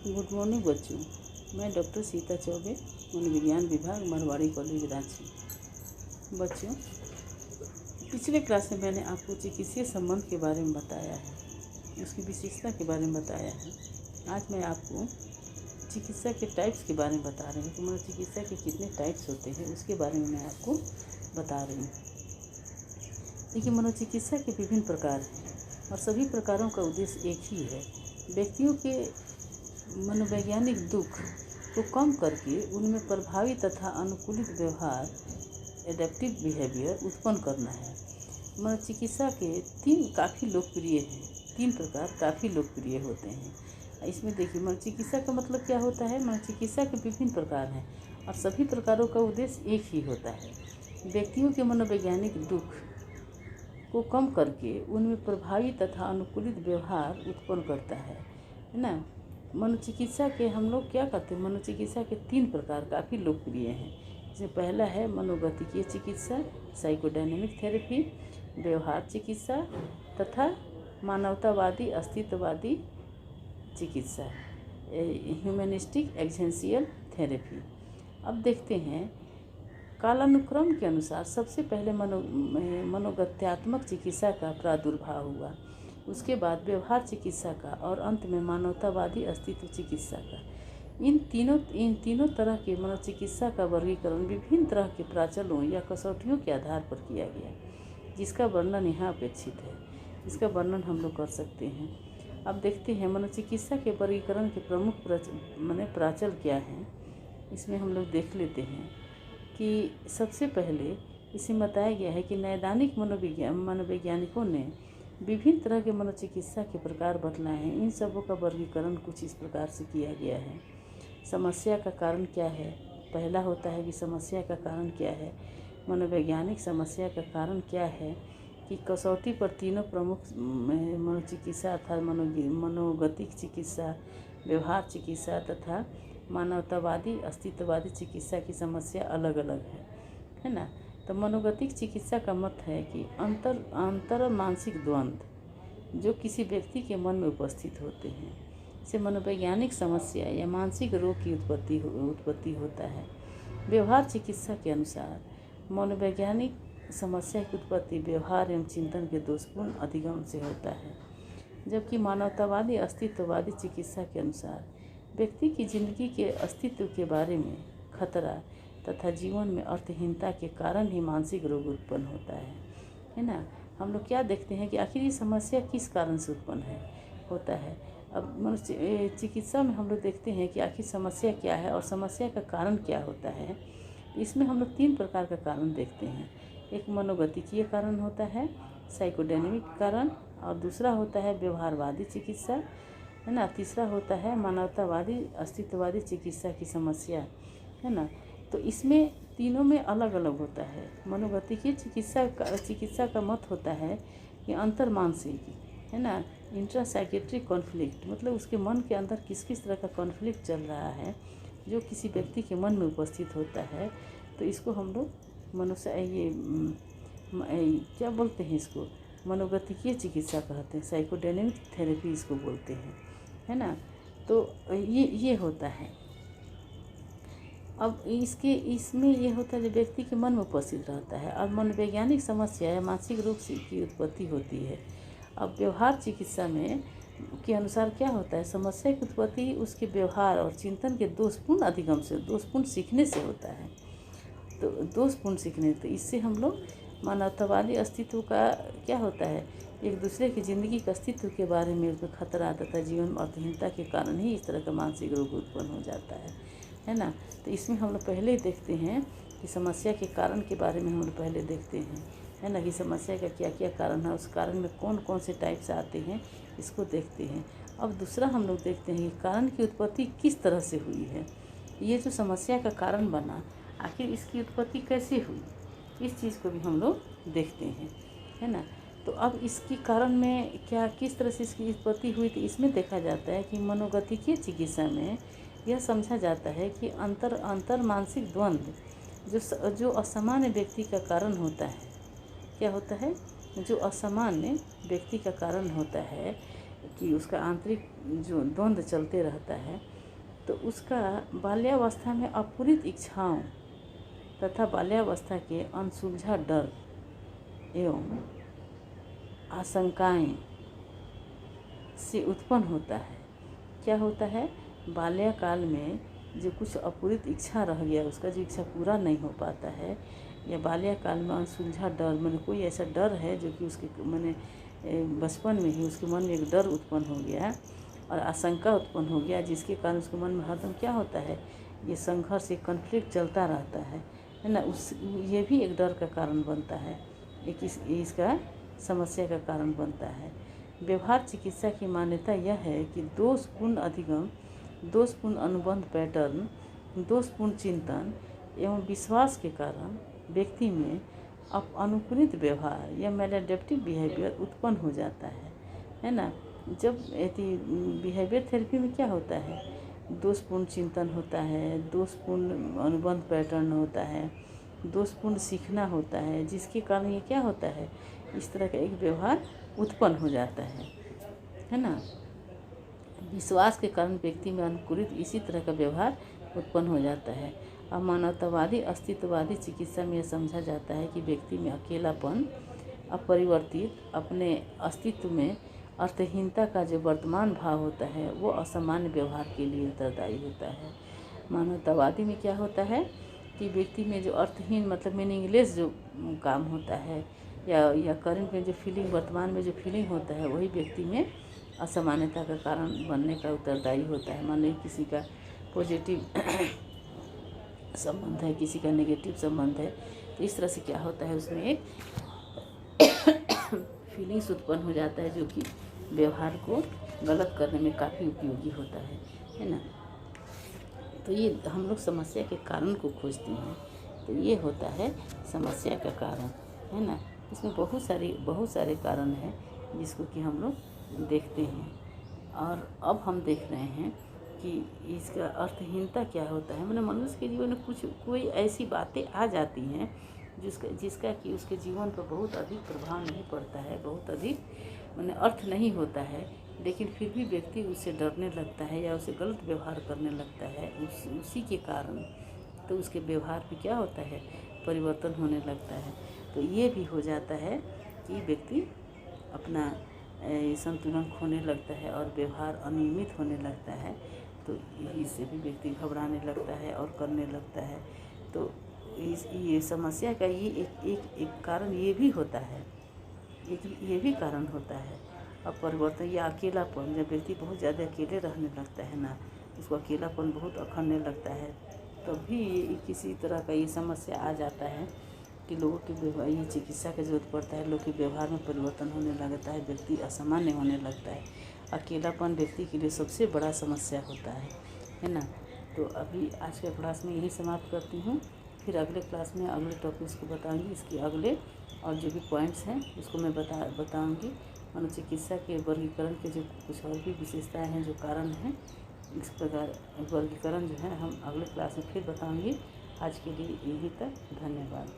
Good morning बच्चों। मैं doctor Sita Choubey, मनोविज्ञान विभाग, मारवाड़ी कॉलेज, रांची। बच्चों, पिछले क्लास में मैंने आपको चिकित्सीय संबंध के बारे में बताया है, उसकी विशेषता के बारे में बताया है। आज मैं आपको चिकित्सा के टाइप्स के बारे में बता रही हूँ कि मनोचिकित्सा के कितने टाइप्स होते हैं, उसके बारे में मैं आपको बता रही हूँ। देखिए, मनोचिकित्सा के विभिन्न प्रकार हैं और सभी प्रकारों का उद्देश्य एक ही है, व्यक्तियों के मनोवैज्ञानिक दुख को कम करके उनमें प्रभावी तथा अनुकूलित व्यवहार, एडेप्टिव बिहेवियर उत्पन्न करना है। मनोचिकित्सा के तीन प्रकार काफ़ी लोकप्रिय होते हैं। इसमें देखिए, मनोचिकित्सा का मतलब क्या होता है। मनोचिकित्सा के विभिन्न प्रकार हैं और सभी प्रकारों का उद्देश्य एक ही होता है, व्यक्तियों के मनोवैज्ञानिक दुख को कम करके उनमें प्रभावी तथा अनुकूलित व्यवहार उत्पन्न करता है ना। मनोचिकित्सा के हम लोग क्या करते हैं, मनोचिकित्सा के तीन प्रकार काफ़ी लोकप्रिय हैं। जैसे पहला है मनोगतिकीय चिकित्सा, साइकोडायनेमिक थेरेपी, व्यवहार चिकित्सा तथा मानवतावादी अस्तित्ववादी चिकित्सा, ह्यूमनिस्टिक एक्जिस्टेंशियल थेरेपी। अब देखते हैं, कालानुक्रम के अनुसार सबसे पहले मनोगत्यात्मक चिकित्सा का प्रादुर्भाव हुआ, उसके बाद व्यवहार चिकित्सा का और अंत में मानवतावादी अस्तित्व चिकित्सा का। इन तीनों तरह के मनोचिकित्सा का वर्गीकरण विभिन्न तरह के प्राचलों या कसौटियों के आधार पर किया गया, जिसका वर्णन यहाँ अपेक्षित है। इसका वर्णन हम लोग कर सकते हैं। अब देखते हैं मनोचिकित्सा के वर्गीकरण के प्रमुख प्राचल क्या हैं। इसमें हम लोग देख लेते हैं कि सबसे पहले इसे बताया गया है कि नैदानिक मनोवैज्ञानिकों ने विभिन्न तरह के मनोचिकित्सा के प्रकार बतलाए हैं। इन सबों का वर्गीकरण कुछ इस प्रकार से किया गया है। समस्या का कारण क्या है। पहला होता है कि समस्या का कारण क्या है, मनोवैज्ञानिक समस्या का कारण क्या है, कि कसौटी पर तीनों प्रमुख मनोचिकित्सा अर्थात मनोगतिक चिकित्सा, व्यवहार चिकित्सा तथा मानवतावादी अस्तित्ववादी चिकित्सा की समस्या अलग अलग है ना। तो मनोगतिक चिकित्सा का मत है कि अंतर मानसिक द्वंद्व जो किसी व्यक्ति के मन में उपस्थित होते हैं, से मनोवैज्ञानिक समस्या या मानसिक रोग की उत्पत्ति होता है। व्यवहार चिकित्सा के अनुसार मनोवैज्ञानिक समस्या की उत्पत्ति व्यवहार एवं चिंतन के दोषपूर्ण अधिगम से होता है, जबकि मानवतावादी अस्तित्ववादी चिकित्सा के अनुसार व्यक्ति की जिंदगी के अस्तित्व के बारे में खतरा तथा जीवन में अर्थहीनता के कारण ही मानसिक रोग उत्पन्न होता है ना। हम लोग क्या देखते हैं कि आखिर ये समस्या किस कारण से उत्पन्न होता है। अब चिकित्सा में हम लोग देखते हैं कि आखिर समस्या क्या है और समस्या का कारण क्या होता है। इसमें हम लोग तीन प्रकार का कारण देखते हैं। एक मनोगतिकीय कारण होता है, साइकोडायनेमिक कारण, और दूसरा होता है व्यवहारवादी चिकित्सा है ना, तीसरा होता है मानवतावादी अस्तित्ववादी चिकित्सा की समस्या है ना। तो इसमें तीनों में अलग अलग होता है। मनोगतिकीय चिकित्सा का मत होता है कि अंतर मानसिक है ना, इंट्रासाइकेट्रिक कॉन्फ्लिक्ट, मतलब उसके मन के अंदर किस किस तरह का कॉन्फ्लिक्ट चल रहा है जो किसी व्यक्ति के मन में उपस्थित होता है। तो इसको हम लोग क्या बोलते हैं, इसको मनोगतिकीय चिकित्सा कहते हैं, साइकोडायनेमिक थेरेपी इसको बोलते हैं है ना। तो ये होता है। अब इसमें ये होता है जो व्यक्ति के मन में उपस्थित रहता है और मनोवैज्ञानिक समस्या या मानसिक रोग की उत्पत्ति होती है। अब व्यवहार चिकित्सा में के अनुसार क्या होता है, समस्या की उत्पत्ति उसके व्यवहार और चिंतन के दोषपूर्ण अधिगम से, दोषपूर्ण सीखने से होता है। तो दोषपूर्ण सीखने, तो इससे हम लोग मानवतावादी अस्तित्व का क्या होता है, एक दूसरे की ज़िंदगी के अस्तित्व के बारे में उसमें खतरा तथा जीवन में अर्थहीनता के कारण ही इस तरह का मानसिक रोग उत्पन्न हो जाता है ना। तो इसमें हम लोग पहले देखते हैं कि समस्या के कारण के बारे में हम लोग पहले देखते हैं है ना, कि समस्या का क्या क्या कारण है, उस कारण में कौन कौन से टाइप्स आते हैं, इसको देखते हैं। अब दूसरा हम लोग देखते हैं कि कारण की उत्पत्ति किस तरह से हुई है। ये जो समस्या का कारण बना, आखिर इसकी उत्पत्ति कैसे हुई, इस चीज़ को भी हम लोग देखते हैं है ना। तो अब इसके कारण में किस तरह से इसकी उत्पत्ति हुई, तो इसमें देखा जाता है कि मनोगतिकीय चिकित्सा में यह समझा जाता है कि अंतर मानसिक द्वंद्व जो असामान्य व्यक्ति का कारण होता है, क्या होता है, जो असामान्य व्यक्ति का कारण होता है कि उसका आंतरिक जो द्वंद्व चलते रहता है, तो उसका बाल्यावस्था में अपूरित इच्छाओं तथा बाल्यावस्था के अनसुलझा डर एवं आशंकाएं से उत्पन्न होता है। क्या होता है? बाल्यकाल में जो कुछ अपूरित इच्छा रह गया, उसका जो इच्छा पूरा नहीं हो पाता है, या बाल्यकाल में अनसुलझा डर, मैंने कोई ऐसा डर है जो कि उसके मैंने बचपन में ही उसके मन में एक डर उत्पन्न हो गया और आशंका उत्पन्न हो गया, जिसके कारण उसके मन में हरदम क्या होता है, ये संघर्ष, ये कन्फ्लिक्ट चलता रहता है ना। ये भी एक डर का कारण बनता है, एक इसका समस्या का कारण बनता है। व्यवहार चिकित्सा की मान्यता यह है कि दोषपूर्ण अधिगम, दोषपूर्ण अनुबंध पैटर्न, दोषपूर्ण चिंतन एवं विश्वास के कारण व्यक्ति में अनुकूलित व्यवहार या मैलाडेप्टिव बिहेवियर उत्पन्न हो जाता है ना। जब बिहेवियर थेरेपी में क्या होता है, दोषपूर्ण चिंतन होता है, दोषपूर्ण अनुबंध पैटर्न होता है, दोषपूर्ण सीखना होता है, जिसके कारण ये क्या होता है, इस तरह का एक व्यवहार उत्पन्न हो जाता है ना। विश्वास के कारण व्यक्ति में अनुकूलित इसी तरह का व्यवहार उत्पन्न हो जाता है। अब मानवतावादी अस्तित्ववादी चिकित्सा में यह समझा जाता है कि व्यक्ति में अकेलापन, अपरिवर्तित अपने अस्तित्व में अर्थहीनता का जो वर्तमान भाव होता है, वो असामान्य व्यवहार के लिए उत्तरदायी होता है। मानवतावादी में क्या होता है कि व्यक्ति में जो अर्थहीन मतलब मीनिंगलेस जो काम होता है या करंट में जो फीलिंग, वर्तमान में जो फीलिंग होता है, वही व्यक्ति में असामान्यता का कारण बनने का उत्तरदायी होता है। मान लीजिए किसी का पॉजिटिव संबंध है, किसी का नेगेटिव संबंध है, तो इस तरह से क्या होता है, उसमें एक फीलिंग्स उत्पन्न हो जाता है जो कि व्यवहार को गलत करने में काफ़ी उपयोगी होता है ना। तो ये हम लोग समस्या के कारण को खोजते हैं, तो ये होता है समस्या का कारण, है ना। इसमें बहुत सारे कारण हैं जिसको कि हम लोग देखते हैं। और अब हम देख रहे हैं कि इसका अर्थहीनता क्या होता है। मैंने मनुष्य के जीवन में कोई ऐसी बातें आ जाती हैं जिसका कि उसके जीवन पर बहुत अधिक प्रभाव नहीं पड़ता है, बहुत अधिक मैंने अर्थ नहीं होता है, लेकिन फिर भी व्यक्ति उससे डरने लगता है या उसे गलत व्यवहार करने लगता है उसी के कारण। तो उसके व्यवहार में क्या होता है, परिवर्तन होने लगता है। तो ये भी हो जाता है कि व्यक्ति अपना संतुलन खोने लगता है और व्यवहार अनियमित होने लगता है, तो इससे भी व्यक्ति घबराने लगता है और करने लगता है। तो ये समस्या का ये एक कारण ये भी होता है, ये भी कारण होता है। अब परिवर्तन या अकेलापन, जब व्यक्ति बहुत ज़्यादा अकेले रहने लगता है ना, उसको अकेलापन बहुत अखरने लगता है, तब भी किसी तरह का ये समस्या आ जाता है कि लोगों के व्यवहार, ये चिकित्सा की जरूरत पड़ता है, लोग के व्यवहार में परिवर्तन होने लगता है, व्यक्ति असामान्य होने लगता है। अकेलापन व्यक्ति के लिए सबसे बड़ा समस्या होता है ना। तो अभी आज के क्लास में यही समाप्त करती हूँ, फिर अगले क्लास में अगले टॉपिक्स को बताऊँगी, इसके अगले और जो भी पॉइंट्स हैं उसको मैं बताऊँगी। मनोचिकित्सा के वर्गीकरण के जो कुछ और भी विशेषताएँ हैं, जो कारण हैं, इस प्रकार वर्गीकरण जो है हम अगले क्लास में फिर बताऊँगी। आज के लिए यहीं तक, धन्यवाद।